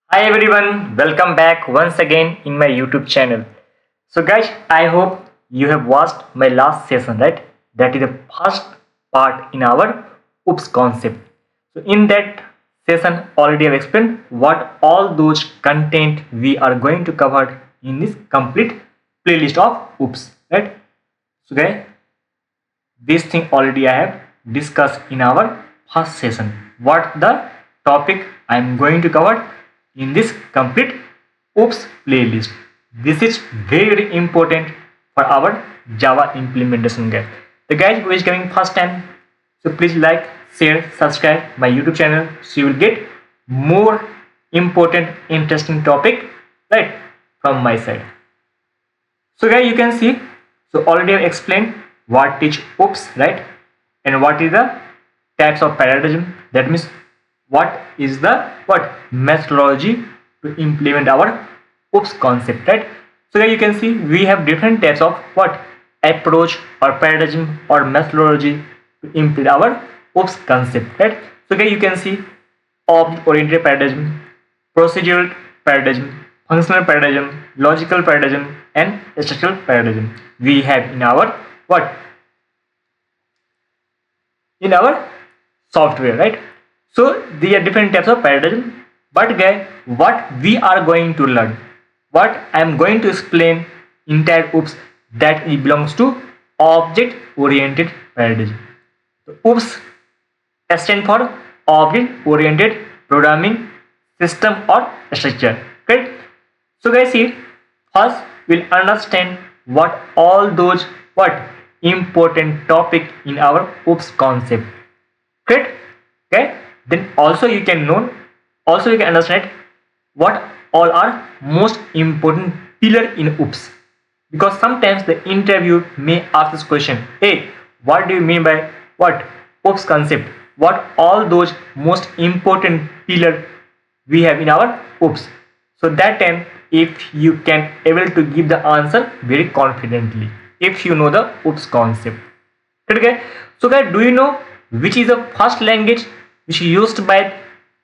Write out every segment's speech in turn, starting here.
Hi everyone, welcome back once again in my YouTube channel. So guys, I hope you have watched my last session, right? That is the first part in our OOPS concept. So in that session already I've explained what all those content we are going to cover in this complete playlist of OOPS, right? So guys, this thing already I have discussed in our first session. What the topic I am going to cover in this complete OOPS playlist. This is very important for our Java implementation guide. The guys who is coming first time, so please like, share, subscribe my YouTube channel so you will get more important, interesting topic right from my side. So guys, you can see, so already I explained what is OOPS, right? And what is the types of paradigm. That means what is the methodology to implement our OOPS concept, right? So here you can see we have different types of approach or paradigm or methodology to implement our OOPS concept, right? So here you can see object oriented paradigm, procedural paradigm, functional paradigm, logical paradigm, and structural paradigm we have in our in our software, right? So there are different types of paradigm, but guys, what we are going to learn, what I am going to explain entire OOPS, that it belongs to object oriented paradigm. So OOPS stand for object oriented programming system or structure, right? So guys, here first we'll understand what all those important topic in our OOPS concept, great. Okay, then also you can know, also you can understand what all are most important pillar in OOPS, because sometimes the interview may ask this question, hey, what do you mean by OOPS concept, what all those most important pillar we have in our OOPS. So that time if you can able to give the answer very confidently if you know the OOPS concept. Okay, so guys, do you know which is the first language which is used by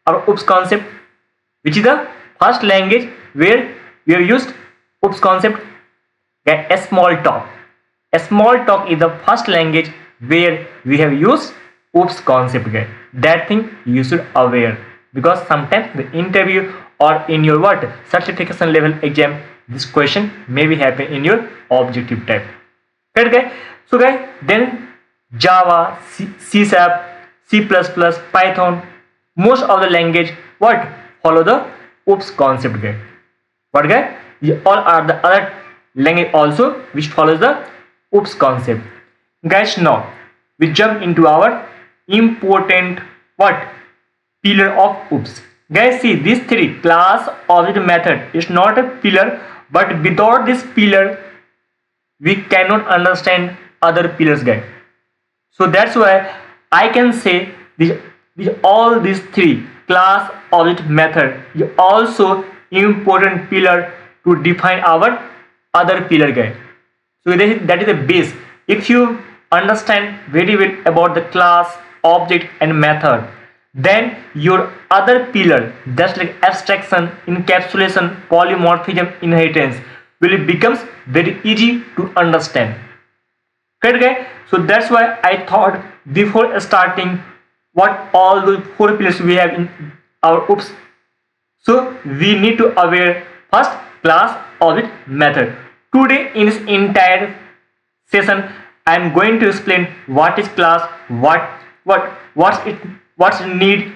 our OOPS concept? Which is the first language where we have used OOPS concept? Okay, a small talk. A small talk is the first language where we have used OOPS concept. Okay, that thing you should aware, because sometimes the interview or in your certification level exam, this question may be happen in your objective type. Right, guys? So guys, then Java, C Sharp, C++, Python, most of the language follow the OOPS concept, guys. What guys? These all are the other language also which follows the OOPS concept. Guys, now we jump into our important pillar of OOPS. Guys, see these three: class, object, method is not a pillar, but without this pillar we cannot understand other pillars, guys. So that's why I can say all these three: class, object, method is also important pillar to define our other pillar, guys. So that is the base. If you understand very well about the class, object, and method, then your other pillar, that's like abstraction, encapsulation, polymorphism, inheritance, will becomes very easy to understand. Correct, guys? So that's why I thought before starting what all the four pillars we have in our OOPS. So we need to aware first class, object, method. Today in this entire session I am going to explain what is class, what's need,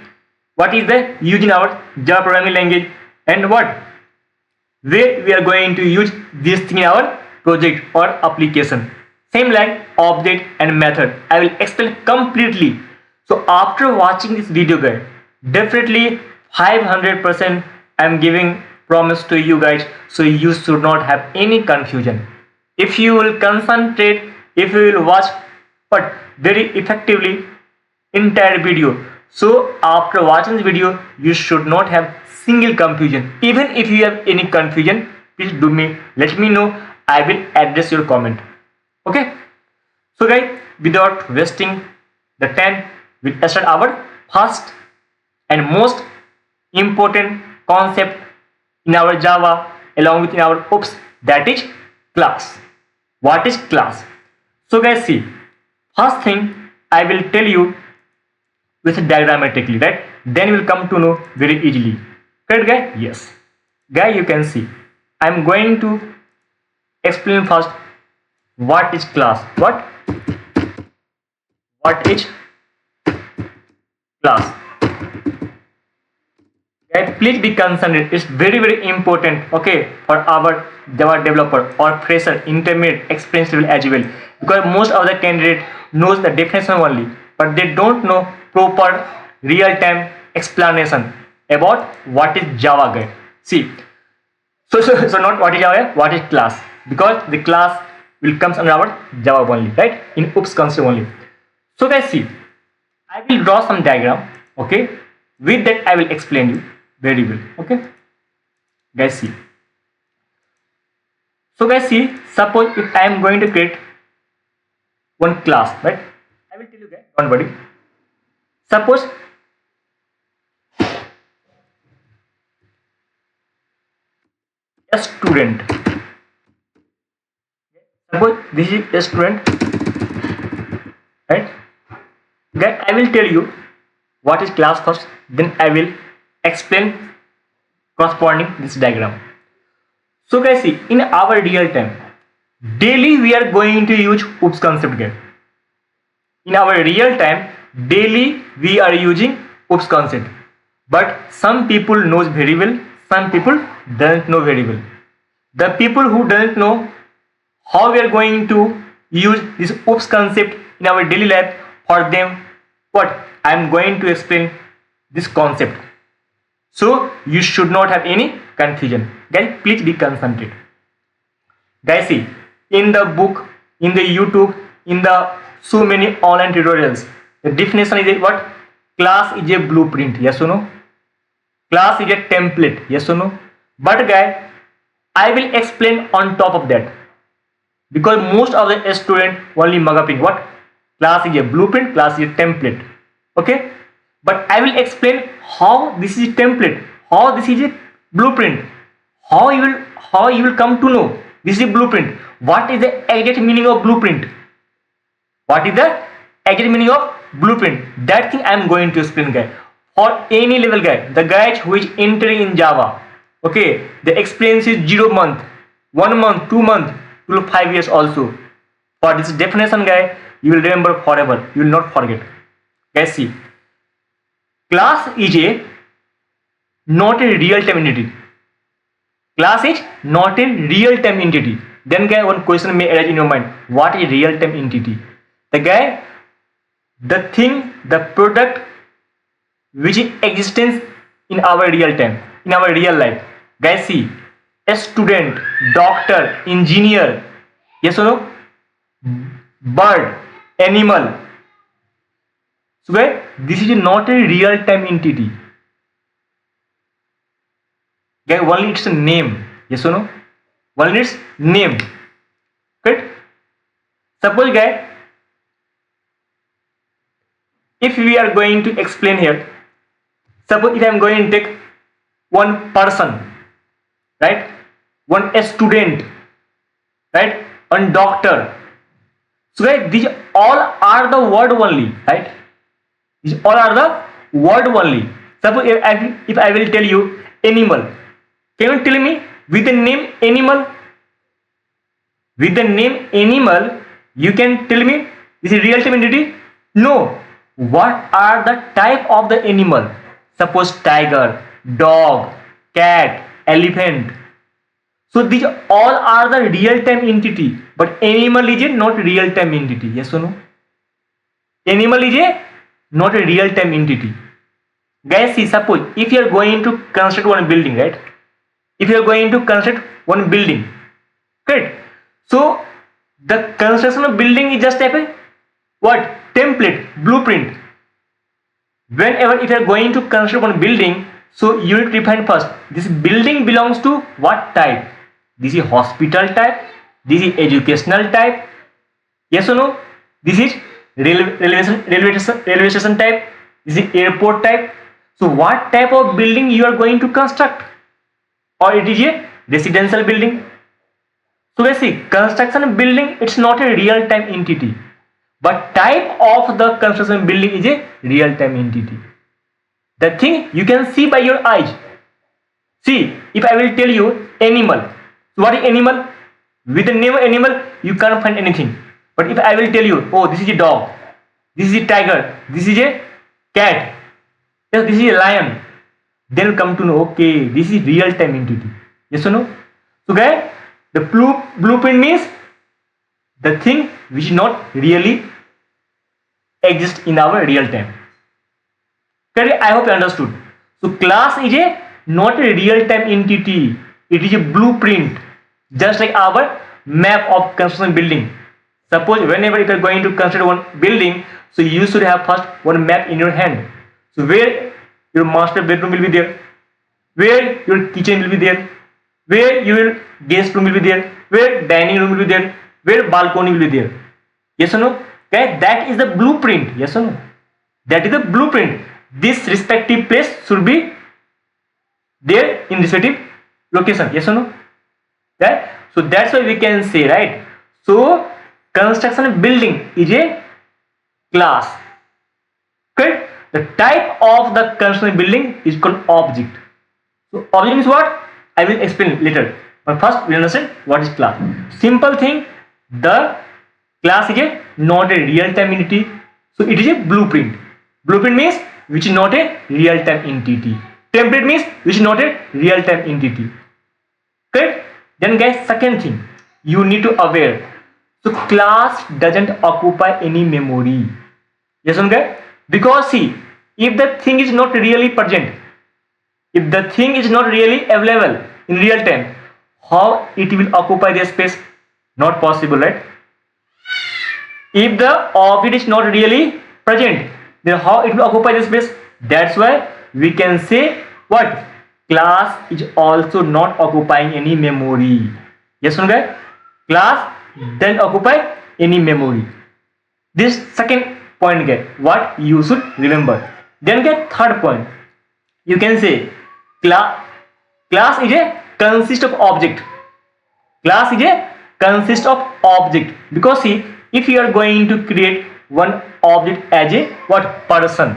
what is the use in our Java programming language, and where we are going to use this thing in our project or application. Same like object and method, I will explain completely. So after watching this video, guys, definitely 500% I am giving promise to you guys, so you should not have any confusion. If you will concentrate, if you will watch but very effectively entire video, so after watching this video you should not have single confusion. Even if you have any confusion, please let me know, I will address your comment. Okay, so guys, without wasting the time, we start our first and most important concept in our Java along with in our OOPS, that is class. What is class? So guys, see, first thing I will tell you with diagrammatically, right? Then you will come to know very easily. Correct, guy? Yes. Guy, you can see. I'm going to explain first what is class. What is class? Guys, please be concerned. It's very important, okay, for our Java developer or fresher, intermediate, experienced level as well. Because most of the candidate knows the definition only, but they don't know proper real-time explanation about what is Java, guys. See, so not what is Java, what is class, because the class will comes under our Java only, right? In OOPS concept only. So guys, see, I will draw some diagram, okay? With that I will explain you very well, okay? Guys, see. So guys, see, suppose if I am going to create one class, right? I will tell you guys, don't worry. Suppose a student. Suppose this is a student, right? Guys, I will tell you what is class first, then I will explain corresponding this diagram. So guys, see, in our real time, daily we are going to use OOPS concept, guys. In our real time, daily we are using OOPS concept, but some people knows very well, some people don't know very well. The people who don't know how we are going to use this OOPS concept in our daily life, for them, what I am going to explain this concept. So you should not have any confusion. Guys, please be concentrated. Guys, see, in the book, in the YouTube, in the so many online tutorials, the definition is what? Class is a blueprint, yes or no? Class is a template, yes or no? But guys, I will explain on top of that, because most of the student only mug up in what? Class is a blueprint, class is a template, okay? But I will explain how this is a template, how this is a blueprint, how you will come to know this is a blueprint. What is the exact meaning of blueprint? What is the exact meaning of blueprint? That thing I am going to explain, guys. For any level guy, the guys who is entering in Java, okay, the experience is 0 month, 1 month, 2 month, to 5 years also. For this definition, guy, you will remember forever. You will not forget. Guys, see, class is not a real-time entity. Class is not a real-time entity. Then guy, one question may arise in your mind. What is real-time entity? The thing, the product which is existence in our real time, in our real life. Guys, see, a student, doctor, engineer, yes or no? Bird, animal. So guys, this is not a real-time entity. Guys, only its name, yes or no? Only its name. Correct? Suppose guys, if we are going to explain here, suppose if I am going to take one person, right? One student, right? One doctor. So guys, these all are the word only, right? These all are the word only. Suppose if I will tell you animal, can you tell me with the name animal? With the name animal, you can tell me this is real-time entity? No. What are the type of the animal? Suppose tiger, dog, cat, elephant. So these all are the real-time entity, but animal is a not real-time entity. Yes or no? Animal is a not a real-time entity. Guys, see, suppose if you are going to construct one building, right? If you are going to construct one building, correct? So the construction of building is just a what? Template, blueprint. Whenever if you are going to construct one building, so you will define first this building belongs to what type? This is hospital type, this is educational type, yes or no? This is railway station type, this is airport type. So what type of building you are going to construct, or it is a residential building? So let's see, construction building, it's not a real time entity, but type of the construction building is a real time entity. The thing you can see by your eyes. See, if I will tell you animal, so what is animal? With the name animal, you can't find anything. But if I will tell you, oh, this is a dog, this is a tiger, this is a cat, yes, this is a lion, then come to know, okay, this is real time entity. Yes or no? So guys, the blueprint means the thing which is not really exist in our real time. Okay, I hope you understood. So class is a not a real time entity. It is a blueprint, just like our map of construction building. Suppose whenever you are going to construct one building, so you should have first one map in your hand. So where your master bedroom will be there, where your kitchen will be there, where your guest room will be there, where dining room will be there, where balcony will be there. Yes or no? Okay, that is the blueprint. Yes or no? That is the blueprint. This respective place should be there in respective location. Yes or no? Right? So that's why we can say, right? So construction building is a class. Okay? The type of the construction building is called object. So object means what? I will explain later. But first we understand what is class. Simple thing, the class is a not a real time entity. So it is a blueprint. Blueprint means which is not a real time entity. Template means which is not a real time entity. Correct? Then guys, second thing you need to aware. So class doesn't occupy any memory. Yes or no? Because see, if the thing is not really present, if the thing is not really available in real time, how it will occupy the space? Not possible, right? If the object is not really present, then how it will occupy the space? That's why we can say what? Class is also not occupying any memory. Yes or no? Class doesn't occupy any memory. This second point, guys, what you should remember. Then get third point. You can say class is a consist of object. Class is a consist of object, because see, if you are going to create one object as a what? Person.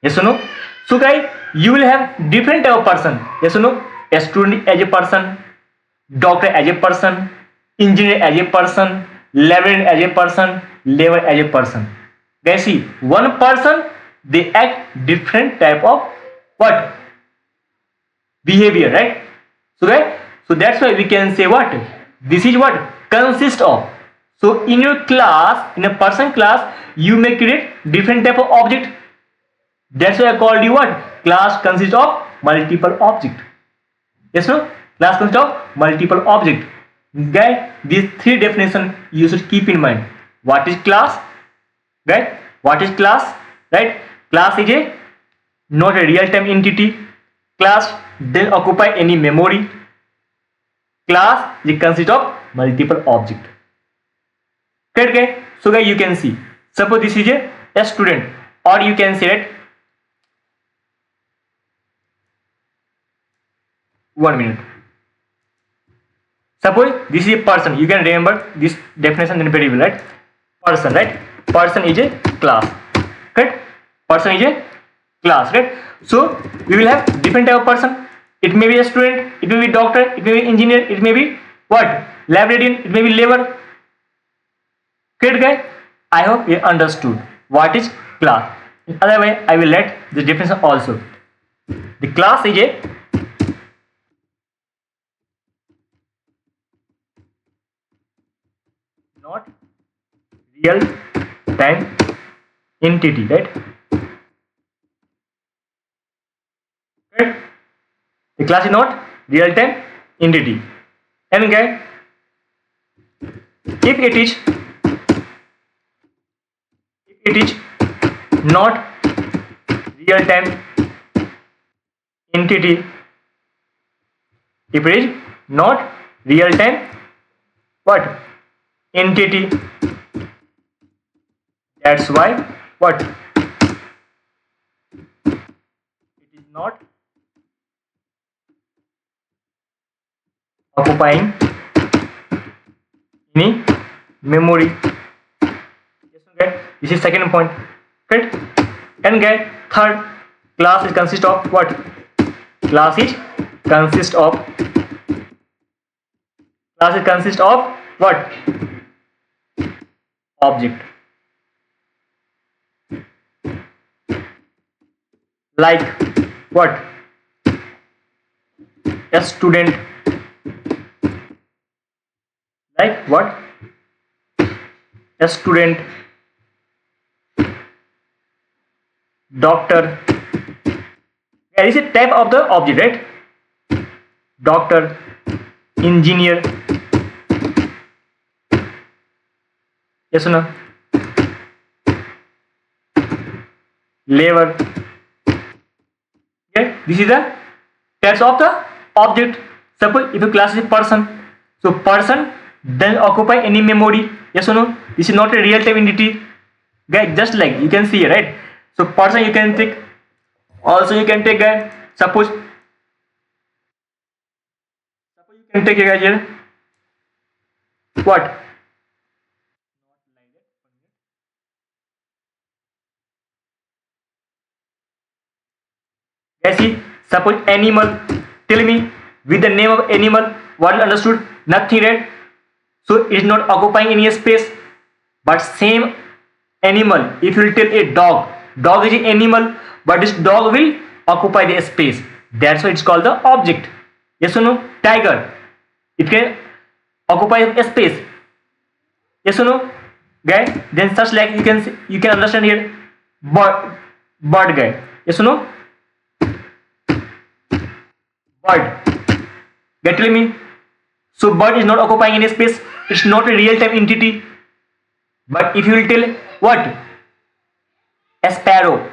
Yes or no? So guys, you will have different type of person. Yes or no? A student as a person, doctor as a person, engineer as a person, librarian as a person, laborer as a person. Guys, see, one person, they act different type of what? Behavior, right? So guys, so that's why we can say what? This is what? Consist of. So in your class, in a person class, you may create different type of object. That's why I called you what? Class consists of multiple object. Yes, no? Class consists of multiple object. Guys, these three definitions you should keep in mind. What is class? Right? What is class? Right? Class is a not a real-time entity. Class doesn't occupy any memory. Class is consists of multiple object. Correct, guys? So guys, you can see. Suppose this is a student, or you can say that. 1 minute. Suppose this is a person. You can remember this definition very well, right? Person, right? Person is a class. Correct? Person is a class, right? So we will have different type of person. It may be a student, it may be doctor, it may be engineer, it may be what? Librarian, it may be laborer. Correct, guys? I hope you understood what is class. Otherwise, I will let the definition also. The class is a not real time entity, right? Right? The class is not real time entity. And guys, if it is not real time entity, if it is not real time what? Entity, that's why what? It is not occupying any memory. Yes, okay. This is second point. Correct? And get third, class is consist of what? Class is consist of what? Object. Like what? A student. Like what? A student. Doctor. There is a type of the object, right? Doctor, engineer. Yes or no? Labor. Okay, this is the types of the object. Suppose if a class is person, so person doesn't occupy any memory. Yes or no? This is not a real time entity. Guys, just like you can see, right? So person you can take. Also you can take guy. Suppose you can take a guy here. What? Guys, see. Suppose animal. Tell me with the name of animal. What is understood? Nothing, right? So it is not occupying any space. But same animal. If you will tell a dog. Dog is an animal. But this dog will occupy the space. That's why it's called the object. Yes or no? Tiger. It can occupy a space. Yes or no? Guy. Then such like you can understand here. Bird guy. Yes or no? Bird. Get me? So bird is not occupying any space. It's not a real time entity. But if you will tell what? A sparrow,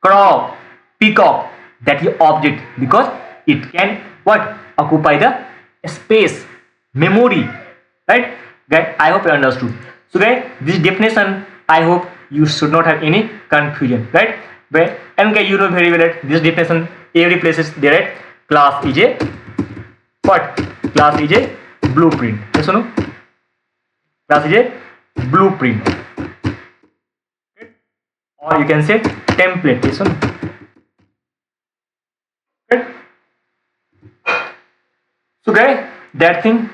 crow, peacock, that is object because it can what? Occupy the space, memory, right? Guys, I hope you understood. So guys, this definition, I hope you should not have any confusion, right? But and guys, you know very well that this definition every place is there, right? Class is a what? Class is a blueprint. Yes or no? Class is a blueprint. Or you can say template. Yes or no? Okay. So guys, that thing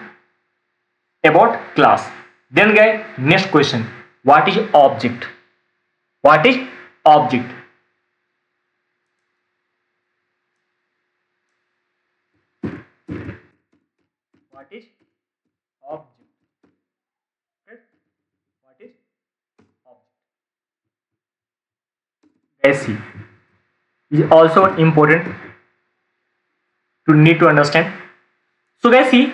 about class. Then guys, next question. What is object? What is object? What is object? Okay. What is object? Guys, see. Is also important to need to understand. So guys, see,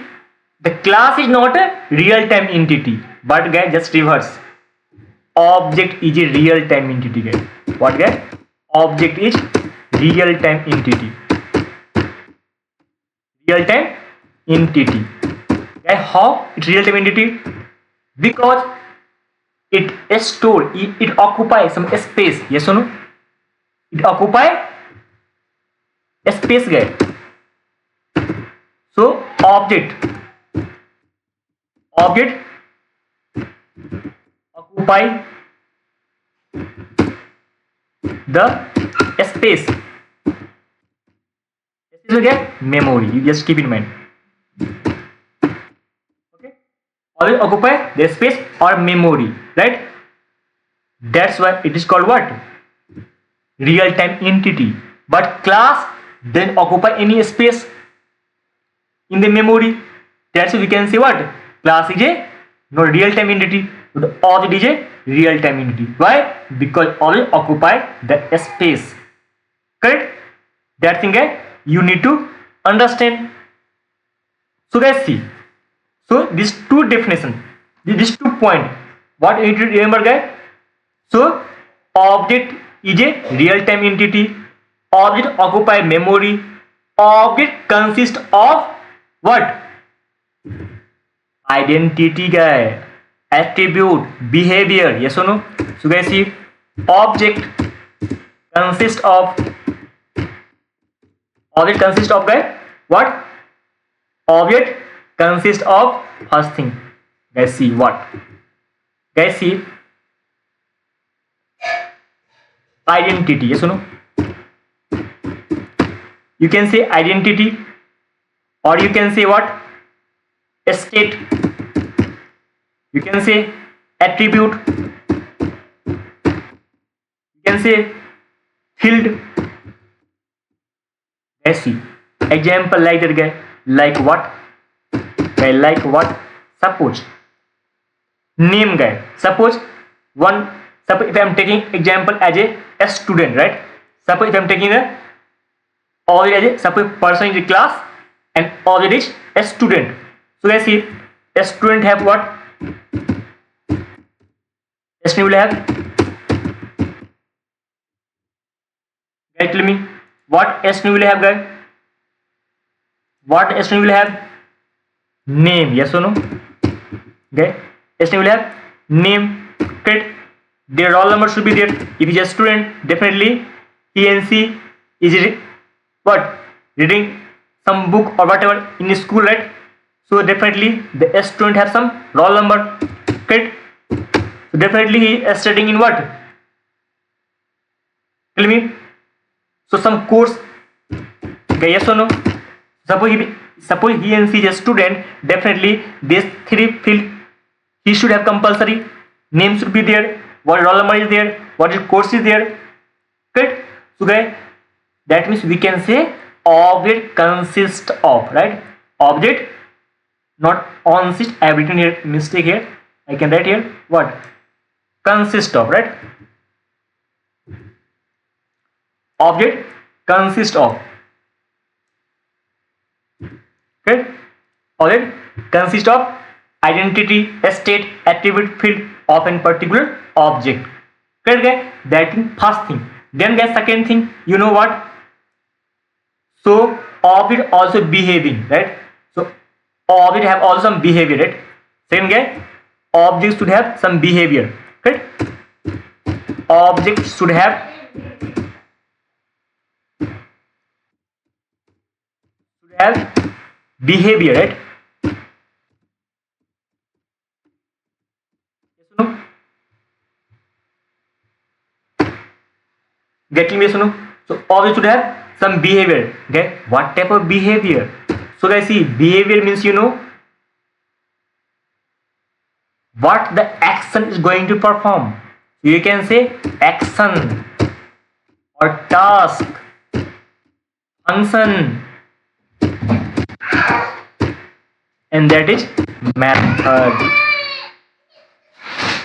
the class is not a real time entity, but guys, just reverse. Object is a real time entity, guys. What guys? Object is real time entity. Real time entity. Guys, how it's real time entity? Because it is stored, it occupies some space. Yes or no? It occupies a space, guys. So object occupy the space. This is again memory. You just keep in mind. Okay. Always occupy the space or memory, right? That's why it is called what? Real time entity. But class then occupy any space in the memory. That's why we can say what? Class is a no real time entity. The object is a real time entity. Why? Because always occupy the space. Correct? That thing you need to understand. So guys, see. So these two definition, these 2 points. What you need to remember, guys? So object is a real time entity. Object occupy memory. Object consists of what? Identity, guy. Attribute, behavior. Yes or no? So guys, see, object consists of Object consists of guys what? Object consists of first thing. Guys see what? Guys see identity. Yes or no? You can say identity, or you can say what? State. You can say attribute. You can say field. Guys see example like that guy. Like what? Guy like what? Suppose name guy. Suppose if I am taking example as a student, right? Suppose if I am taking a object as a suppose person in the class and object is a student. So guys see a student have what? A student will have, guys tell me what a student will have guys? What a student will have? Name, yes or no? Okay, a student will have name, correct? Their roll number should be there. If he is a student, definitely he and she is what? Reading some book or whatever in the school, right? So definitely the student have some roll number, correct? So definitely he is studying in what? Tell me. So some course, okay, yes or no? Suppose he and she is a student, definitely these three field he should have compulsory. Name should be there, what roll number is there, what is course is there, correct? So guys, that means we can say object consists of, right? Object, not consist. I have written here mistake here. I can write here what? Consist of, right? Object consists of. Okay? Object consists of identity, state, attribute, field of a particular object. Correct guys? That is first thing. Then guys, second thing, you know what? So object also behaving, right? So object have also some behavior, right? Second guy, object should have some behavior, correct? Object should have behavior, right? Yes or no? Getting me, yes or no? So object should have some behavior. Okay, what type of behavior? So guys, see, behavior means, you know, what the action is going to perform. You can say action or task, function, and that is method.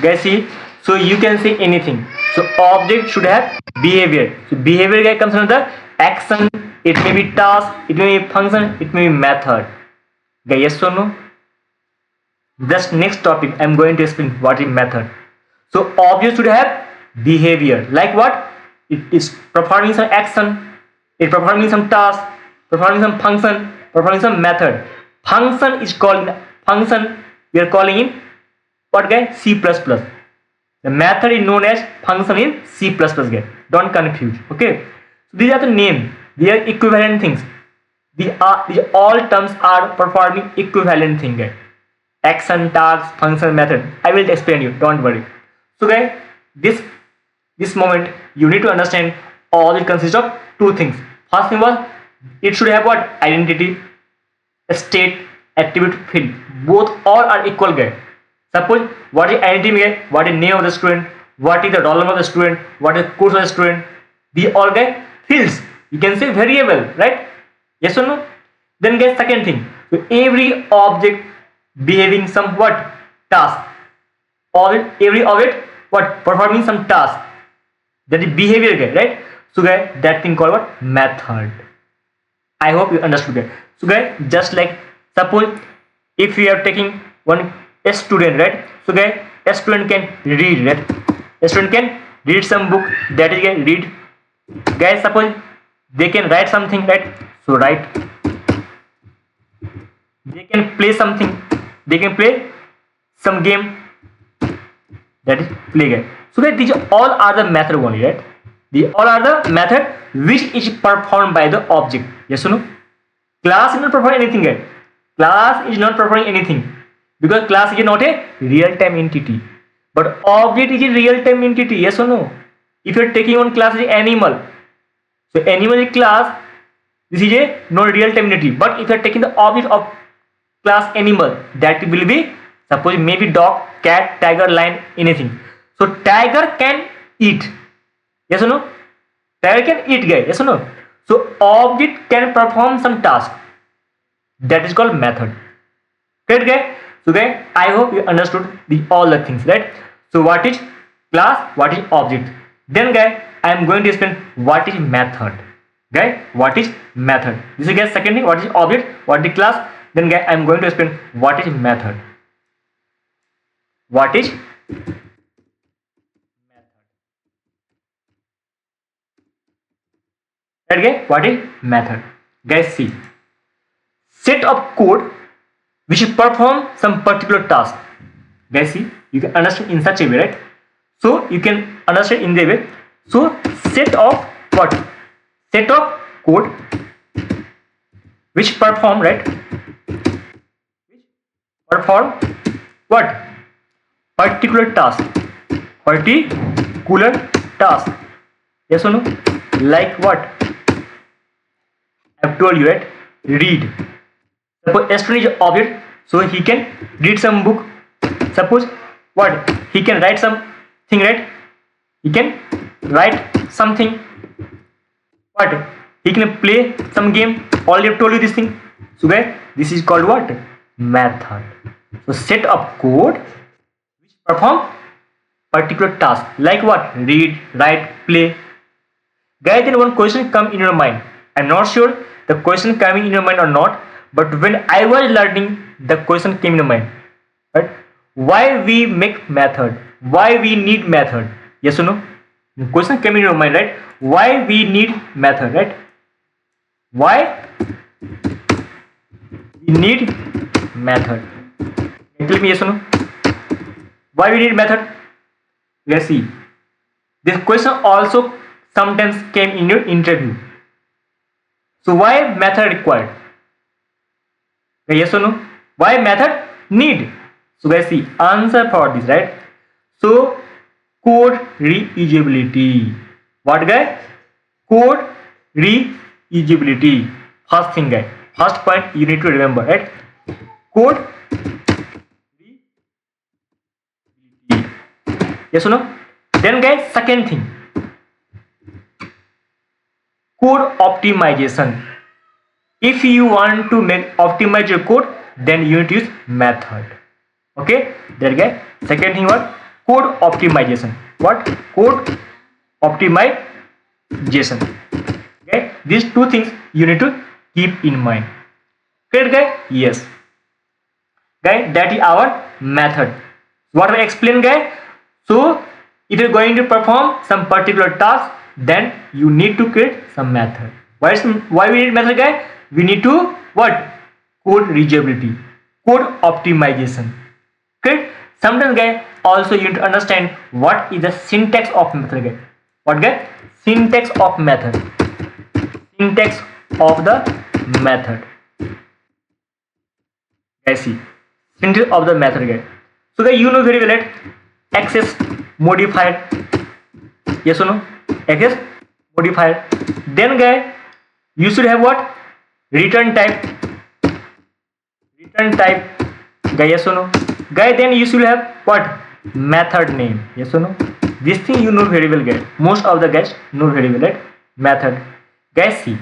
Guys see, so you can say anything. So object should have behavior. So behavior guy comes under the action. It may be task, it may be function, it may be method. Okay, yes or no? Just next topic I am going to explain what is method. So object should have behavior. Like what? It is performing some action, it performing some task, performing some function, performing some method. Function is called function. We are calling in what guy? C++. The method is known as function in C++ guy. Don't confuse. Okay. So these are the name. They are equivalent things. These all terms are performing equivalent thing guy. Action, task, function, method. I will explain you. Don't worry. So guys, this moment you need to understand all it consists of two things. First thing was it should have what? Identity, state, attribute, field. Both all are equal guy. Suppose what is identity guy? What is name of the student? What is the roll number of the student? What is course of the student? These all guy fields. You can say variable, right? Yes or no? Then guys, second thing. So every object behaving some what? Task. Every object what? Performing some task. That is behavior guy, right? So guys, that thing called what? Method. I hope you understood that. So guys, just like suppose if we are taking one a student, right? So guys, a student can read, right? A student can read some book, that is read. Guys, suppose they can write something, right? So write. They can play something, they can play some game, that is play guy. So guys, these all are the method only, right? These all are the method which is performed by the object. Yes or no? Class is not performing anything yet. Class is not performing anything because class is not a real-time entity. But object is a real-time entity. Yes or no? If you are taking one class as animal, so animal is class. This is a non real-time entity. But if you are taking the object of class animal, that will be, suppose maybe dog, cat, tiger, lion, anything. So tiger can eat. Yes or no? Tiger can eat, guys. Yes or no? So object can perform some task. That is called method. Correct, guys? So guys, I hope you understood all the things, right? So what is class? What is object? Then guys, I am going to explain what is method. Guys, what is method? This is guys second thing. What is object? What is class? Then guys, I am going to explain what is method. What is method? Right, guys? What is method? Guys, see. Set of code which perform some particular task. Guys, see, you can understand in such a way, right? So you can understand in the way. So set of what? Set of code which perform, right? Which perform what? Particular task. Particular task. Yes or no? Like what? I have told you, right? Read. Suppose a student is an object, so he can read some book. Suppose what? He can write something, right? He can write something. What? He can play some game. Already told you this thing. So guys, this is called what? Method. So set of code which perform particular task. Like what? Read, write, play. Guys, then one question come in your mind. I'm not sure the question coming in your mind or not. But when I was learning, the question came in mind, right? Why we make method? Why we need method? Yes or no? The question came in your mind, right? Why we need method, right? Why we need method? Tell me yes or no? Why we need method? Let's see. This question also sometimes came in your interview. So why method required? Yes or no? Why method need? So guys, see answer for this, right? So code reusability. What guy? Code reusability. First thing, guy. First point you need to remember, right? Code reusability. Yes or no? Then guys, second thing. Code optimization. If you want to optimize your code, then you need to use method. Okay, there guys. Second thing, what? Code optimization. What? Code optimization. Okay, these two things you need to keep in mind. Correct, guys? Yes. Guys, that is our method. What I explained, guys. So if you're going to perform some particular task, then you need to create some method. Why we need method, guys? We need to what? Code reusability, code optimization. Okay. Sometimes, guys, also you need to understand what is the syntax of method, guys. What, guys? Syntax of method. Syntax of the method. Guys, see syntax of the method, guys. So guys, you know very well, right? Access modifier. Yes or no? Access modifier. Then, guys, you should have what? Return type. Return type. Guys, yes or no? Guys, then you should have what? Method name. Yes or no? This thing you know very well, guys. Most of the guys know very well, right? Method. Guys, see.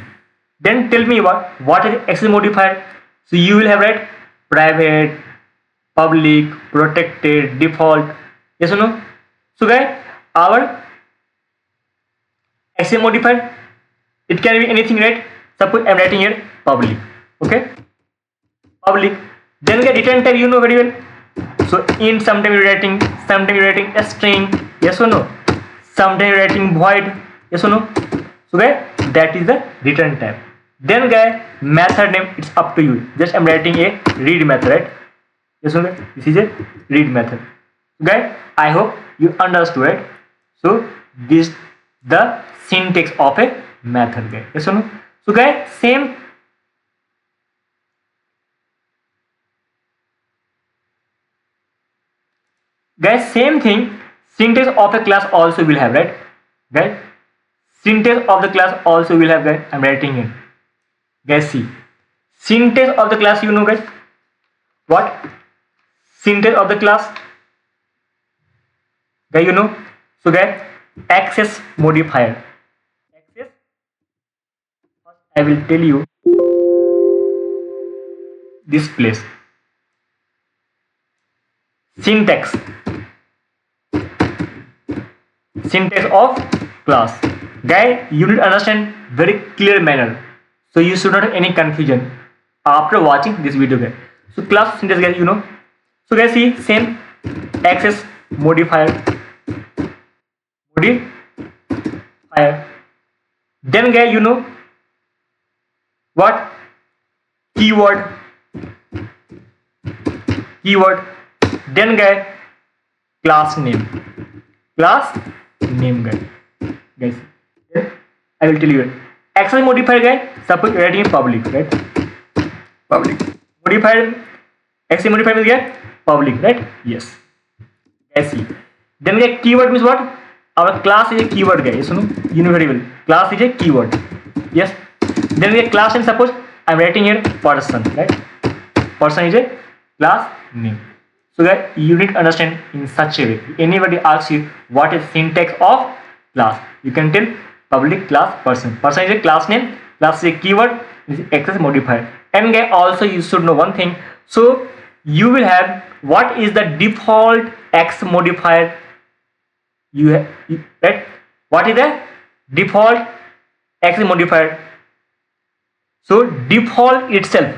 Then tell me what is access modifier? So you will have, right? Private, public, protected, default. Yes or no? So guys, our access modifier, it can be anything, right? Suppose I'm writing here public. Okay, public. Then get return type, you know very well. So in sometime you're writing a string. Yes or no? Sometime you're writing void. Yes or no? So guys, that is the return type. Then guys, method name, it's up to you. Just I'm writing a read method, right? Yes or no? This is a read method. Guys, I hope you understood, right? So this the syntax of a method, guys. Yes or no? So guys, same thing, syntax of the class also will have, right? Guys, syntax of the class also will have, guys. I'm writing it. Guys, see, syntax of the class, you know, guys, what? Syntax of the class, guys, you know. So guys, access modifier. Access. First, I will tell you this place. Syntax of class, guys, you need to understand very clear manner, so you should not have any confusion after watching this video, guys. So class syntax, guys, you know. So guys, see, same access modifier, then guys, you know what? Keyword, then guys, class name, guys. Then I will tell you access modifier, guys. Suppose you are writing public, right? Public modifier, access modifier means, guys, public, right? Yes. Guys, see, then guys, keyword means what? Our class is a keyword, guys. You know very well. Class is a keyword. Yes. Then we have class name. Suppose I'm writing here person, right? Person is a class name. So guys, you need to understand in such a way. Anybody asks you what is syntax of class, you can tell public class person. Person is a class name. Class is a keyword. Is access modifier. And guys, also you should know one thing. So you will have what is the default access modifier. You have, right? What is the default access modifier? So default itself,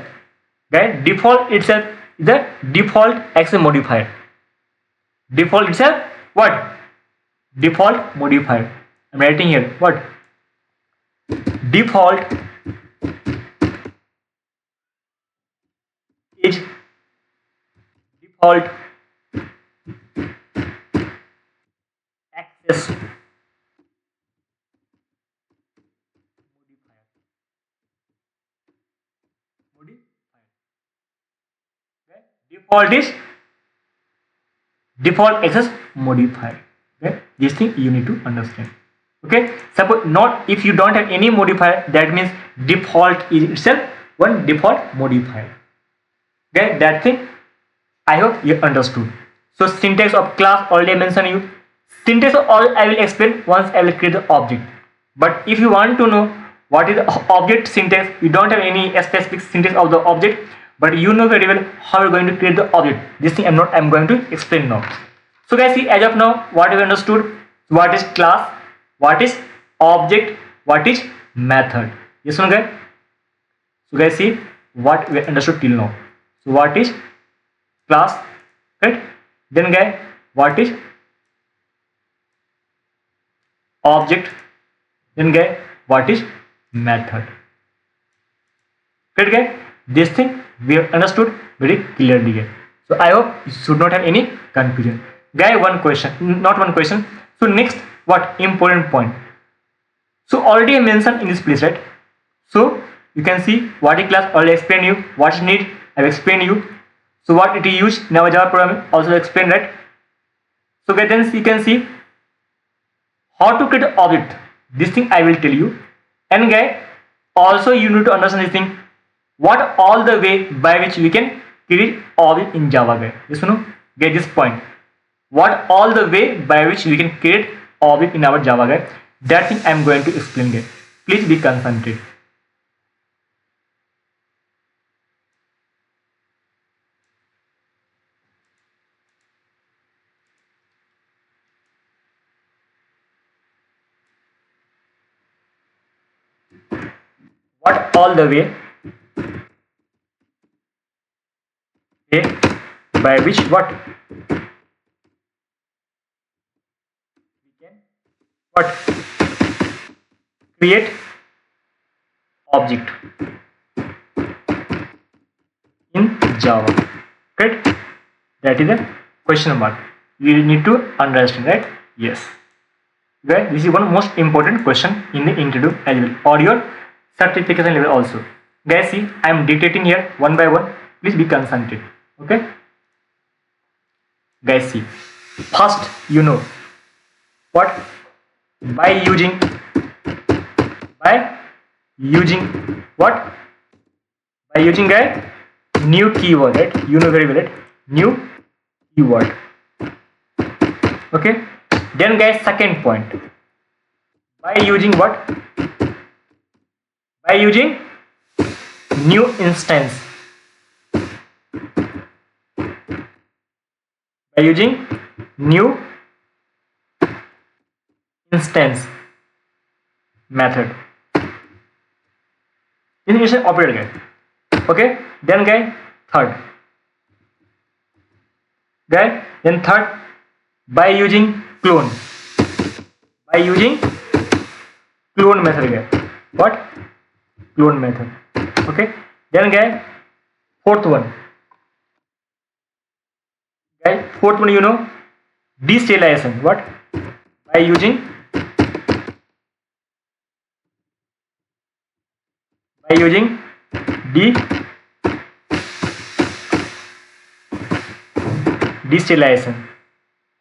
right? Default itself is the default access modifier. Default itself, what? Default modifier. I'm writing here what? Default is default access modifier. Okay? Default is default access modifier. Okay? This thing you need to understand. Okay, suppose not, if you don't have any modifier, that means default is itself one default modifier. Okay, that thing I hope you understood. So syntax of class already mentioned you. Syntax of all I will explain once I will create the object. But if you want to know what is the object syntax, you don't have any specific syntax of the object, but you know very well how you're going to create the object. This thing I'm going to explain now. So guys, see, as of now, what we understood, what is class, what is object, what is method. Yes or no, guys? So guys, see what we understood till now. So what is class, right? Then guys, what is object? Then guys, what is method? Right, guys? This thing we have understood very clearly, guys. So I hope you should not have any confusion. Guys, one question, not one question. So next, what important point? So already I mentioned in this place, right? So you can see what is class, already explained you. What is need, I have explained you. So what it is used in our Java program, also explained, right? So guys, then you can see how to create object. This thing I will tell you. And guys, also you need to understand this thing. What all the way by which we can create object in Java, guys. Yes or no? Get this point. What all the way by which we can create object in our Java, guys. That thing I am going to explain, guys. Please be concentrated. What all the way by which what we can what create object in Java, right? That is a question mark. You need to understand, right? Yes. Right? This is one most important question in the interview as well, or your certification level also. Guys, see, I am dictating here one by one. Please be concentrated. Okay. Guys, see. First, you know what? By using what? By using a new keyword, right? You know very well, right? New keyword. Okay. Then, guys, second point. By using what? By using new instance. By using new instance method. This is an operator, guy. Okay. Then, guy, third. Guy, then third, by using clone. By using clone method, guy. What? Clone method. Okay. Then, guy, fourth one. Guy, fourth one, you know, deserialization. What? By using deserialization.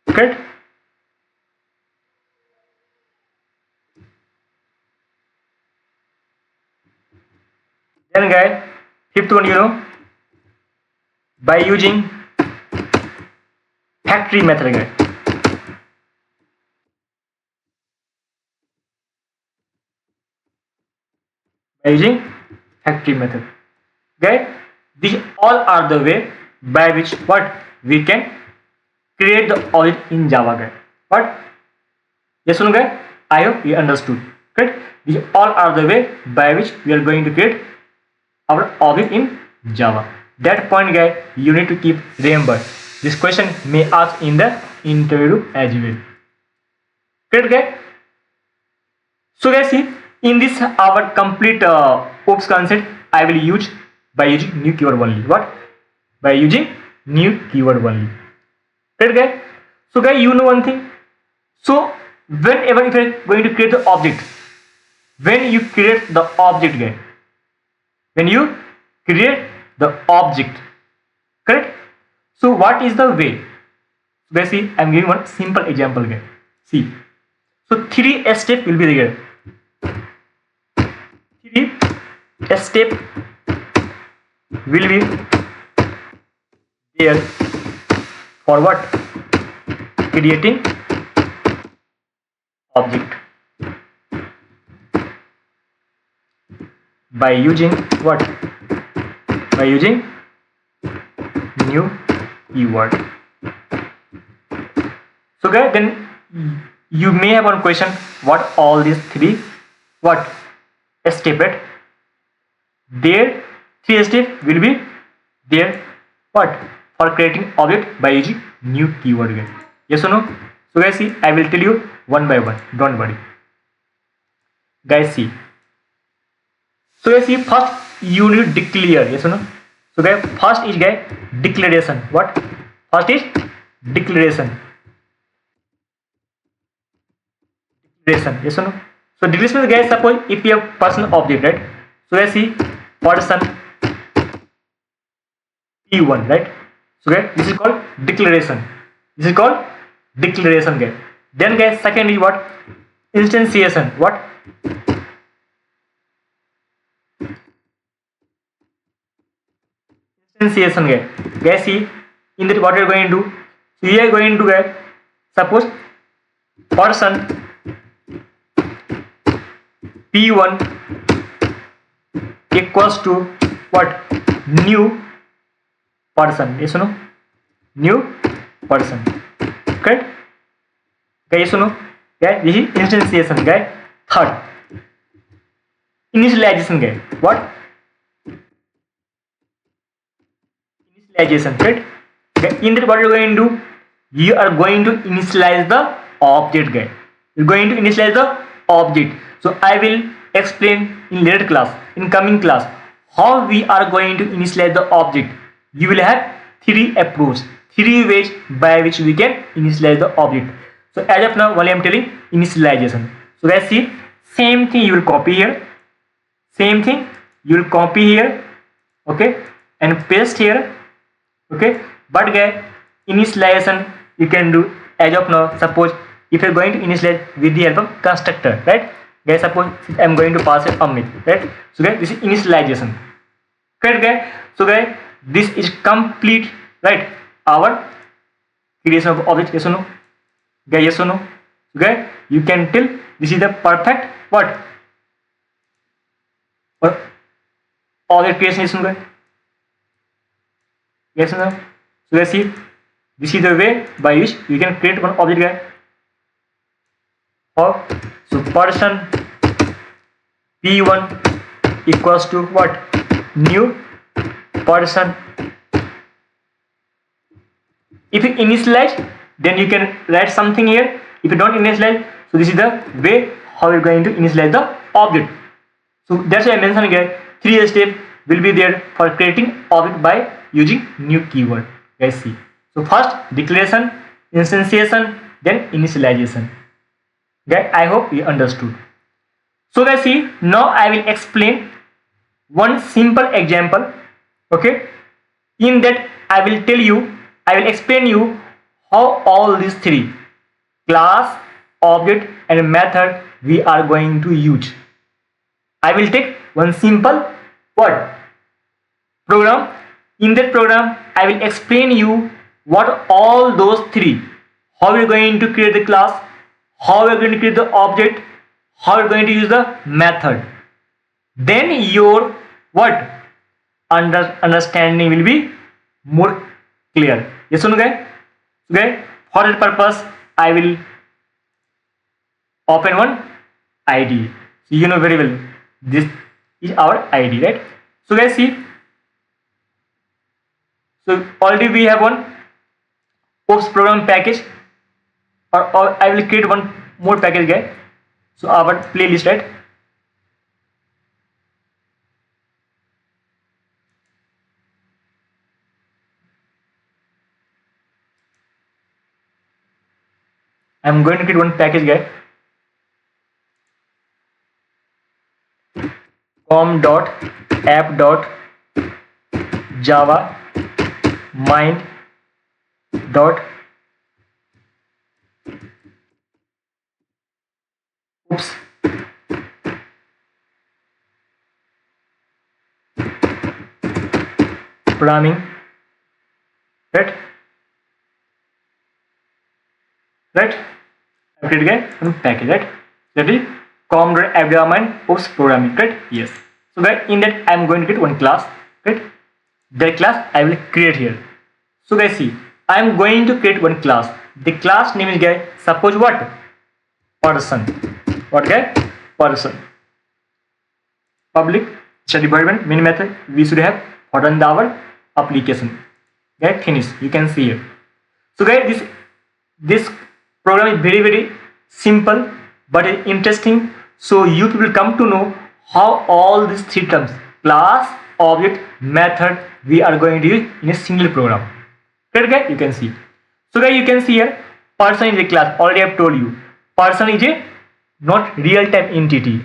Correct? Then, guy, fifth one, you know, by using factory method, guy. By using factory method. Guys, these all are the way by which what we can create the object in Java, guys. What? Yes or no, guys? I hope you understood. Correct? These all are the way by which we are going to create our object in Java. That point, guys, you need to keep remember. This question may ask in the interview as well. Correct, guys? So, guys, see, in this our complete OOPS concept, I will use by using new keyword only. What? By using new keyword only. Right, guys? So, guys, you know one thing. So, whenever if you are going to create the object, when you create the object, guys, when you create the object, correct? So, what is the way? Guys, see, I am giving one simple example, guys. See, so 3 steps will be there. 3 steps will be there for what? Creating object by using what? By using new keyword. So, guys, then you may have one question: what all these 3 what step, right? There 3 steps will be there what? For creating object by using new keyword, guys. Yes or no? So, guys, see, I will tell you one by one. Don't worry. Guys, see. So, guys, see, first you need to declare. Yes or no? So, guys, first is, guys, declaration. What? First is declaration. Declaration. Yes or no? So, declaration is, guys, suppose if you have person object, right? So, guys, see, person P1, right? So, guys, this is called declaration. This is called declaration, guys. Then, guys, second is what? Instantiation. What? Instantiation, guys. Guys, see, in that what we are going to do? So, we are going to get, suppose person P1 equals to what? New person. Yes or no? New person. Correct? Guys, yes or no? Guys, this is instantiation, guys. Third, initialization, guys. What? Initialization, correct? Okay. In that what you are going to do? You are going to initialize the object, guys. You are going to initialize the object. So, I will explain in later class, in coming class, how we are going to initialize the object. You will have 3 approaches, 3 ways by which we can initialize the object. So, as of now, only I am telling initialization. So, guys, see, same thing you will copy here, Same thing, you will copy here, okay, and paste here, okay. But guys, initialization you can do as of now. Suppose if you're going to initialize with the help of constructor, right? Guys, suppose I'm going to pass it Amit, right? So guys, this is initialization, correct guys? So guys, this is complete, right? Our creation of object, yes or no? Guys, yes or no? So guys, you can tell this is the perfect what? Or object creation, yes or no guys? Yes or no? So guys, see, this is the way by which you can create one object guys. How? So person P1 equals to what? New person. If you initialize, then you can write something here. If you don't initialize, so this is the way how you're going to initialize the object. So that's why I mentioned here 3 steps will be there for creating object by using new keyword. Guys, see. So first declaration, instantiation, then initialization. Guys, I hope you understood. So guys, see, now I will explain one simple example. Okay, in that I will explain you how all these three, class, object and method, we are going to use. I will take one simple word program. In that program I will explain you what all those three, how we are going to create the class, how we are going to create the object, how we are going to use the method. Then your what understanding will be more clear. Yes or no guys? Okay, for that purpose I will open one IDE. So you know very well this is our IDE, right? So guys, see, so already we have one OPS program package, or I will create one more package guys. So our playlist, right? I'm going to create one package guys. com.app.java mind dot oops programming, right? I create again one package, right? That is com.app.java oops programming, right? Yes. So guys, in that I am going to get one class, right? That class I will create here. So guys, see, I am going to create one class. The class name is guys, suppose what? Person. What guys? Person. Public static environment main method. We should have run our application. Guys, finish. You can see here. So guys, this program is very simple but interesting. So you will come to know how all these three terms, class, object, method, we are going to use in a single program. Right guys, you can see. So guys, you can see here person is a class. Already I have told you, person is a not real-time entity.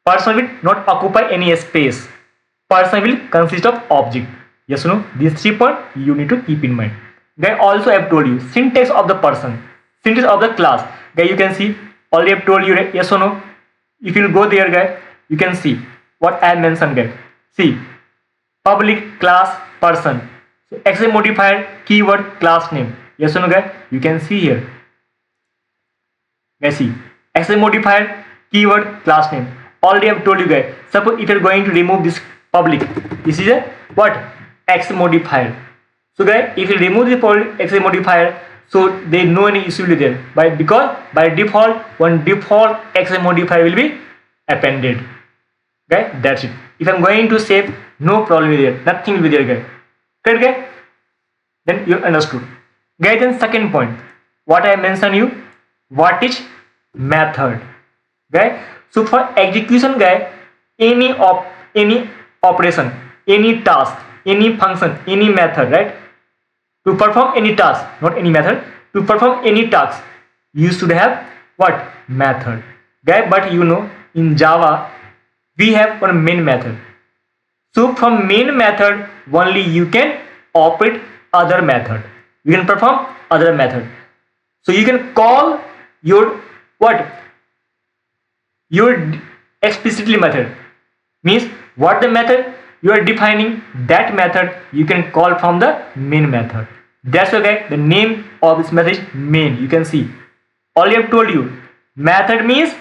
Person will not occupy any space. Person will consist of object. Yes or no? These 3 points you need to keep in mind. Guys, also I have told you syntax of the person, syntax of the class. Guys, you can see already I have told you, right? Yes or no? If you go there guys, you can see what I mentioned guys. See, public class person. So XA modifier keyword class name. Yes or no guys? You can see here. Guys, see, XA modifier keyword class name. Already I have told you guys. Suppose if you are going to remove this public, this is a what? X modifier. So guys, if you remove the X modifier, so there is no any issue will be there. Because by default, one default X modifier will be appended. Guys, that's it. If I'm going to save, no problem with there. Nothing will be there, guys. Correct, guys? Then you understood. Guys, then second point, what I mentioned you, what is method? Guys, so for execution, guys, any operation, any task, any function, any method, right? To perform any task, not any method, to perform any task, you should have what? Method. Guys, but you know, in Java, we have one main method. So from main method only you can operate other method. You can perform other method. So you can call your what? Your explicitly method. Means what the method you are defining, that method you can call from the main method. That's okay. The name of this method is main. You can see. All I have told you. Method means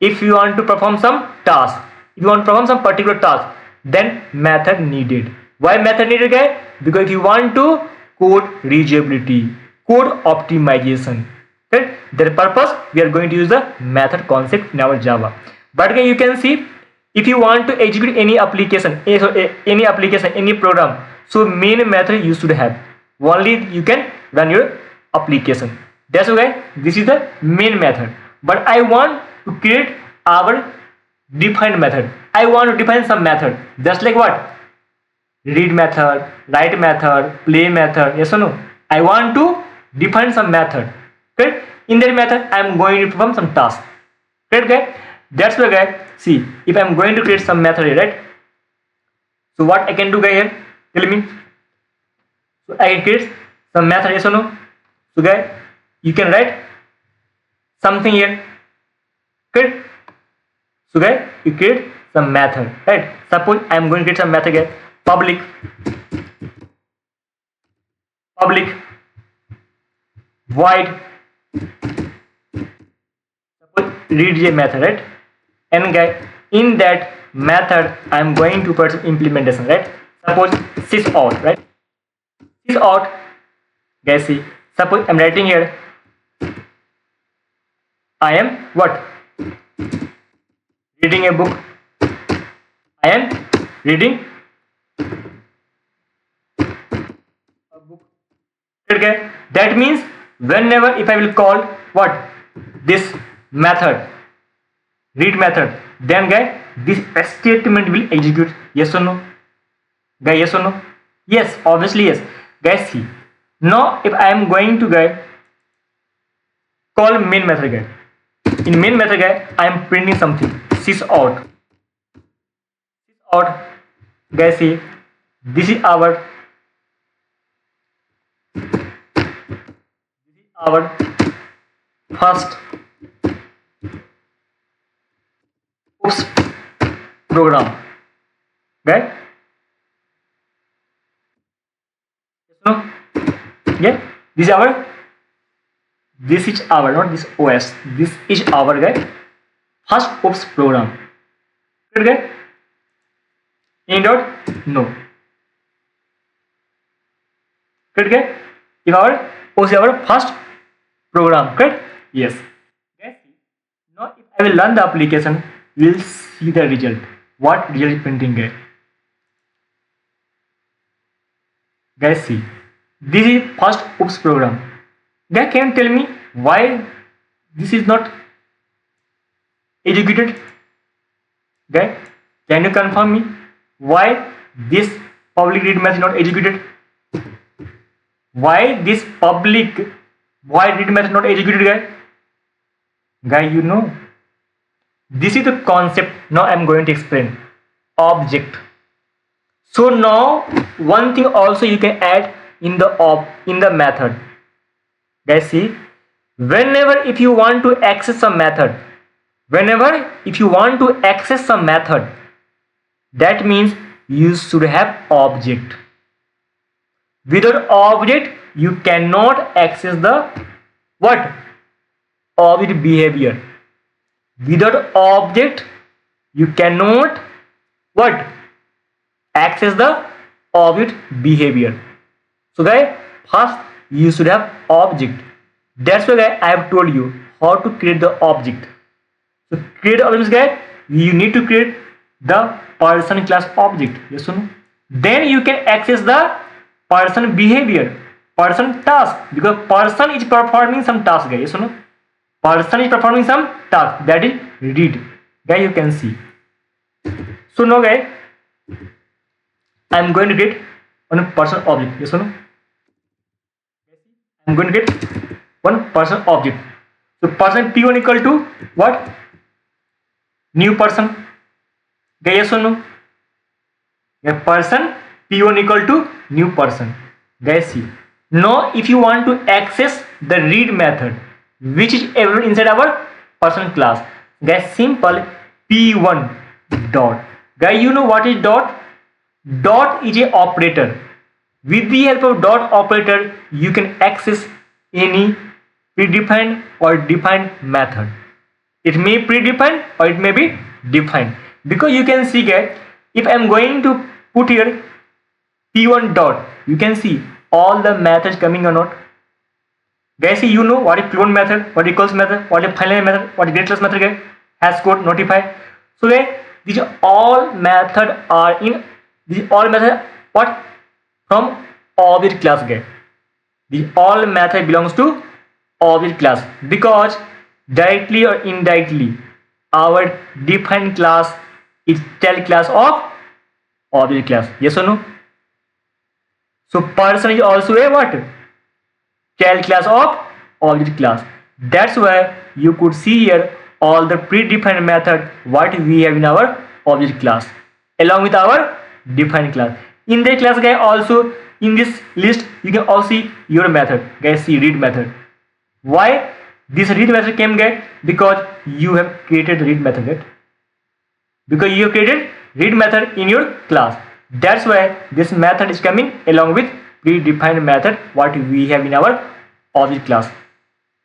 if you want to perform some task, if you want to perform some particular task, then method needed. Why method needed, guys? Because if you want to code reusability, code optimization, okay, that purpose we are going to use the method concept in our Java. But again, you can see if you want to execute any application, any program, so main method you should have. Only you can run your application. That's okay. This is the main method. But I want to create our defined method. I want to define some method. Just like what? Read method, write method, play method. Yes or no? I want to define some method. Okay? In that method, I am going to perform some task. Right, guys? That's why, guys. See, if I am going to create some method here, right? So what I can do, guys, here? Tell me. So I can create some method. Yes or no? So, guys, you can write something here. Okay? So, guys, you create some method, right? Suppose I am going to create some method here. Public void suppose read a method, right? And guys, in that method I am going to put some implementation, right? Suppose sysout, right? Sysout, guys, see, suppose I'm writing here I am what? Reading a book. I am reading a book. Okay? That means whenever if I will call what? This method, read method, then guys this statement will execute. Yes or no? Guys, yes or no? Yes, obviously yes. Guys, see. Now if I am going to guys call main method, guys. In main method, guys, I am printing something. Sysout. Sysout, guys, see. This is our first oops program, right? No, yeah, this is our not this OS, this is our guy first oops program. Good guy? In dot no. Good guy? If our OS is our first program, correct? Yes. Okay. Now if I will run the application, we will see the result. What result is printing, guys? Guys, see. This is first oops program. Guys, can you tell me why this is not executed? Guys, can you confirm me why this public read method is not executed? Why this public void read method not executed, guys? Guys, you know, this is the concept. Now I am going to explain. Object. So now one thing also you can add in the method. Guys, see, whenever if you want to access some method, that means you should have object. Without object, you cannot access the what? Object behavior. Without object, you cannot what? Access the object behavior. So guys, first you should have object. That's why guys, I have told you how to create the object. So create objects, guys, you need to create the person class object. Yes or no? Then you can access the person behavior, person task, because person is performing some task, guys. Yes or no? Person is performing some task, that is read. Guys, you can see. So now guys, I am going to get one person object. Yes or no? I am going to get one person object. So person P1 equal to what? New person. Guys, yes or no? A person P1 equal to new person. Guys, see. Now, if you want to access the read method, which is available inside our person class, guys, simple P1 dot. Guys, you know what is dot? Dot is a operator. With the help of dot operator, you can access any predefined or defined method. It may predefined or it may be defined. Because you can see, guys, if I am going to put here P1 dot, you can see all the methods coming or not. Guys, see, you know what is clone method, what equals method, what is final method, what is greatless method, guys, hash code, notify. So guys, these all method are in these all method what from object class, guys. These all method belongs to object class because directly or indirectly our defined class is child class of object class. Yes or no? So person is also a what? Child class of object class. That's why you could see here all the predefined method what we have in our object class along with our defined class. In the class, guys, also in this list you can also see your method. Guys, see read method. Why this read method came, guys? Because you have created read method, right? Because you have created read method in your class. That's why this method is coming along with predefined method what we have in our object class.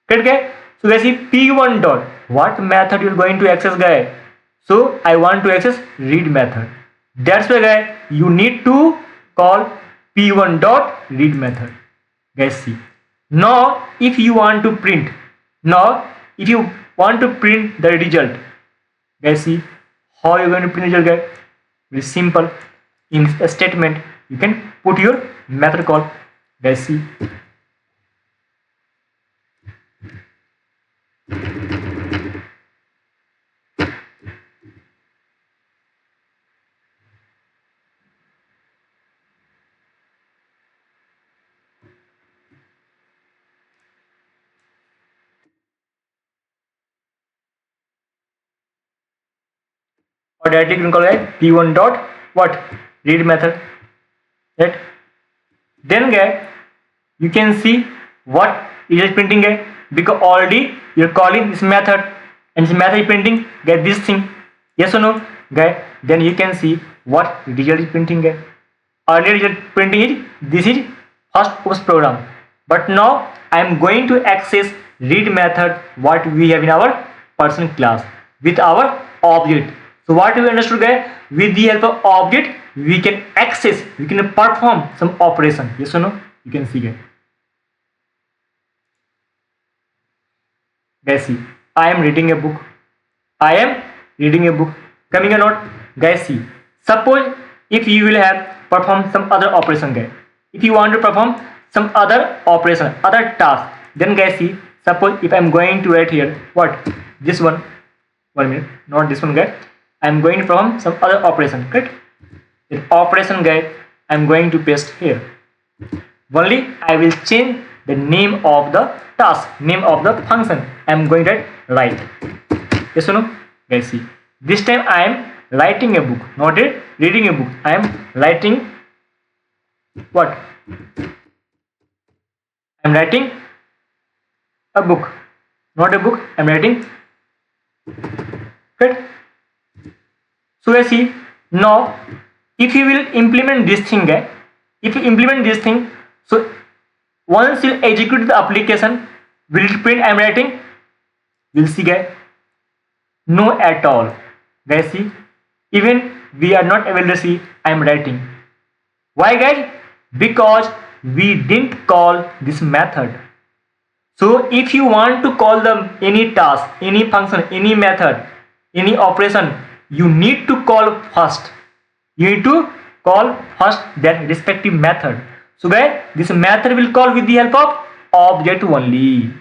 Correct, guys? So guys, see P1 dot. What method you are going to access, guys? So I want to access read method. That's why, guys, you need to call P1 dot read method. Guys, see. Now if you want to print, the result, guys, see how you are going to print the result, guys. Very simple. In a statement you can put your method call. Guys, see. Or directly you can call it P1 dot what read method, right? Then, guys, you can see what it is printing, guys, because already you're calling this method and this method is printing, guys, this thing. Yes or no, guys? Then you can see what result is printing, guys. Earlier result printing is this is first post program, but now I am going to access read method what we have in our person class with our object. So what we understood, guys? With the help of object, we can access, we can perform some operation. Yes or no? You can see, guys. Guys, see, I am reading a book. I am reading a book. Coming or not? Guys, see. Suppose if you will have perform some other operation, guys. If you want to perform some other operation, other task, then, guys, see. Suppose if I am going to write here what this one. 1 minute, not this one, guys. I am going to perform some other operation, correct? The operation, guys, I am going to paste here. Only I will change the name of the task, name of the function. I am going to write. Yes or no? Guys, see. This time I am writing a book, not a reading a book. I am writing what? I am writing a book, not a book. I am writing. Correct? So I see now if you will implement this thing, guys, if you implement this thing, so once you execute the application, will it print I am writing? We'll see, guys. No at all. Guys, see, even we are not able to see I am writing. Why, guys? Because we didn't call this method. So if you want to call them any task, any function, any method, any operation, you need to call first. You need to call first that respective method. So, guys, this method will call with the help of object only.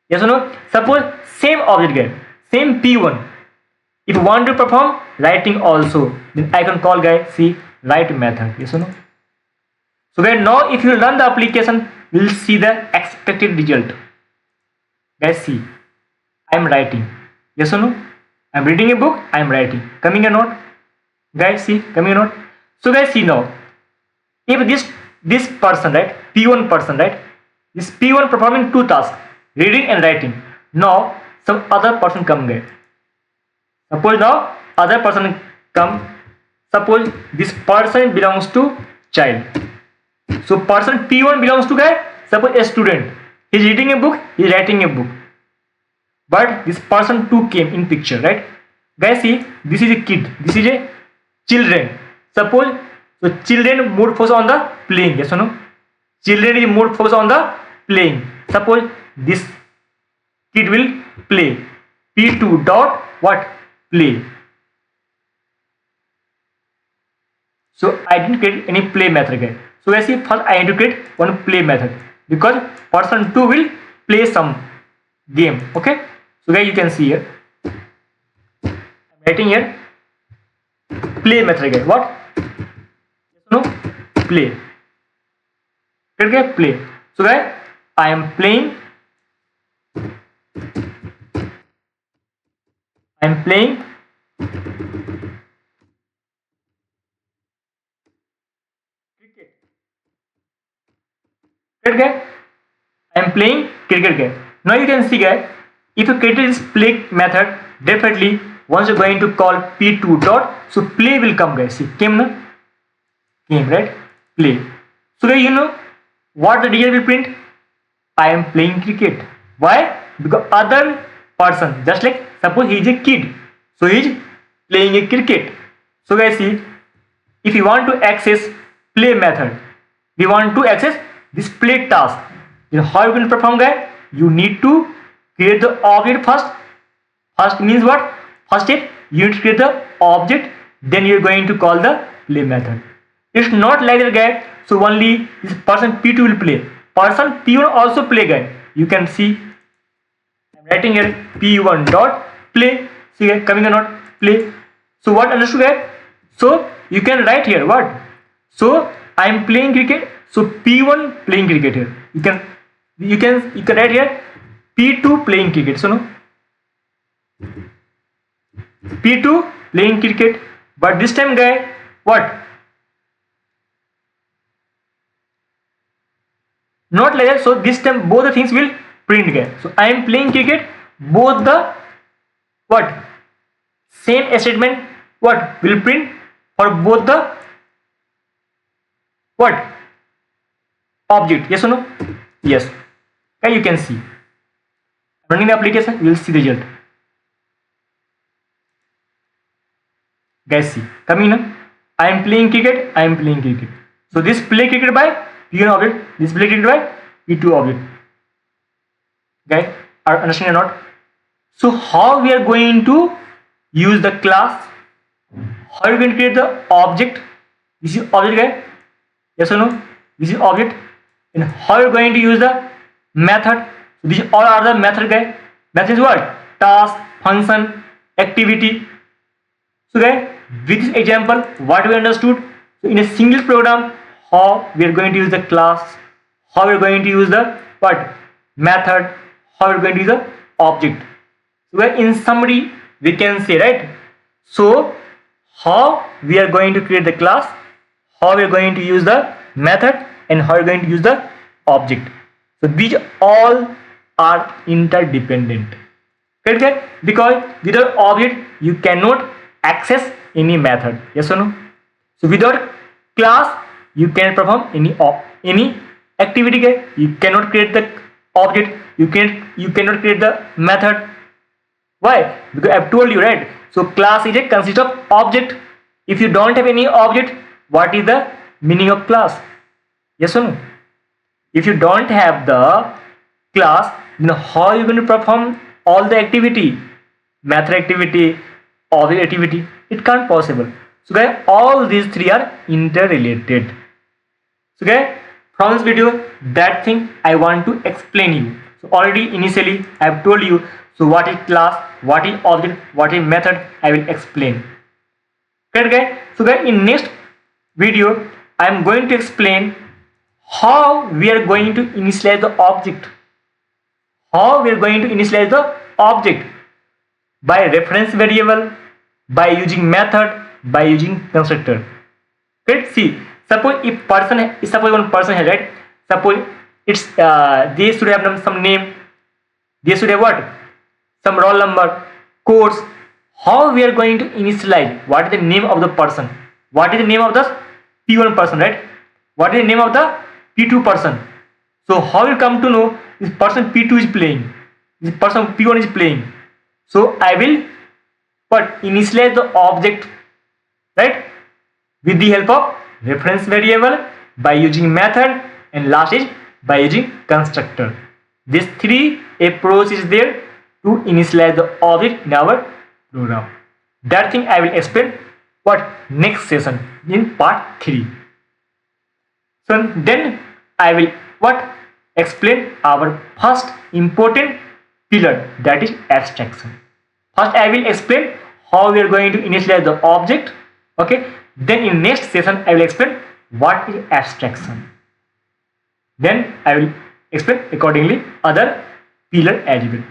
Yes or no? Suppose same object, guys, same P1. If you want to perform writing also, then I can call, guys, see write method. Yes or no? So, guys, now if you run the application, you will see the expected result. Guys, see, I am writing. Yes or no? I am reading a book, I am writing. Coming or not? Guys, see, coming or not? So guys, see now, if this person, right, P1 person, right, this P1 performing two tasks, reading and writing. Now some other person come guys. Suppose now other person come. Suppose this person belongs to child. So person P1 belongs to guy. Suppose a student. He is reading a book. He is writing a book. But this person 2 came in picture, right? Guys, see, this is a kid. This is a children. Suppose so children more focus on the playing. Yes or no? Children is more focus on the playing. Suppose this kid will play. P2 dot what? Play. So I didn't create any play method again. So guys, see, first I need to create one play method because person 2 will play some game. Okay. So guys, you can see here. I'm writing here play method again. What? No, play. Okay, play. So guys, I am playing. I am playing cricket. Cricket game. I am playing cricket game. Now you can see guys, if you create this play method, definitely once you're going to call P2 dot, so play will come guys. See, came na? Came, right? Play. So guys, you know what the result will print? I am playing cricket. Why? Because other person, just like suppose he is a kid, so he is playing a cricket. So guys, see, if you want to access play method, we want to access this play task. Then how you will perform guys? You need to create the object first. First means what? First step, you need to create the object, then you are going to call the play method. It's not like that guy. So only this person P2 will play. Person P1 also play guy. You can see I'm writing here P1 dot play. See guys, coming or not? Play. So what understood guys? So you can write here what? So I am playing cricket. So P1 playing cricket here. You can write here P2 playing cricket. So no. P2 playing cricket. But this time guy, what? Not like that. So this time both the things will print guys. So I am playing cricket. Both the what? Same statement what will print for both the what? Object. Yes or no? Yes. Okay, you can see. Running the application, you will see the result. Guys, see. Coming now. I am playing cricket. I am playing cricket. So this play cricket by P1 object. This play cricket by P2 object. Guys, are understanding or not? So how we are going to use the class? How are we going to create the object? This is object guy. Yes or no? This is object. And how are we going to use the method? These all are the method guy. Method is what? Task, function, activity. So guys, with this example, what we understood? So in a single program, how we are going to use the class, how we are going to use the what? Method, how we are going to use the object. So guys, in summary, we can say, right? So how we are going to create the class, how we are going to use the method, and how we are going to use the object. So these all are interdependent. Correct? Because without object you cannot access any method. Yes or no? So without class you can perform any activity. You cannot create the object. You cannot create the method. Why? Because I've told you, right? So class is a consist of object. If you don't have any object, what is the meaning of class? Yes or no? If you don't have the class, then how are you going to perform all the activity? Method activity, object activity. It can't possible. So guys, all these three are interrelated. So guys, from this video, that thing I want to explain you. So already initially I have told you. So what is class, what is object, what is method, I will explain. Correct guys? So guys, in next video I am going to explain how we are going to initialize the object. How we are going to initialize the object by reference variable, by using method, by using constructor. Right? See, suppose one person has, right? Suppose it's they should have some name. They should have what? Some roll number, course. How we are going to initialize? What is the name of the person? What is the name of the P1 person, right? What is the name of the P2 person? So how will come to know this person P2 is playing, this person P1 is playing? So I will initialize the object, right, with the help of reference variable by using method, and last is by using constructor. These three approach is there to initialize the object in our program. That thing I will explain next session in part 3. So then I will explain our first important pillar, that is abstraction. First I will explain how we are going to initialize the object. Okay. Then in next session I will explain what is abstraction. Then I will explain accordingly other pillar as well.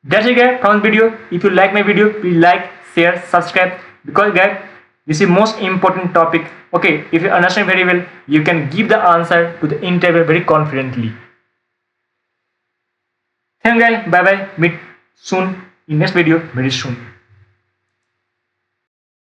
That's it guys from the video. If you like my video, please like, share, subscribe, because guys this is most important topic. Okay, if you understand very well, you can give the answer to the interview very confidently. Thank you guys. Bye bye. Meet soon in next video very soon.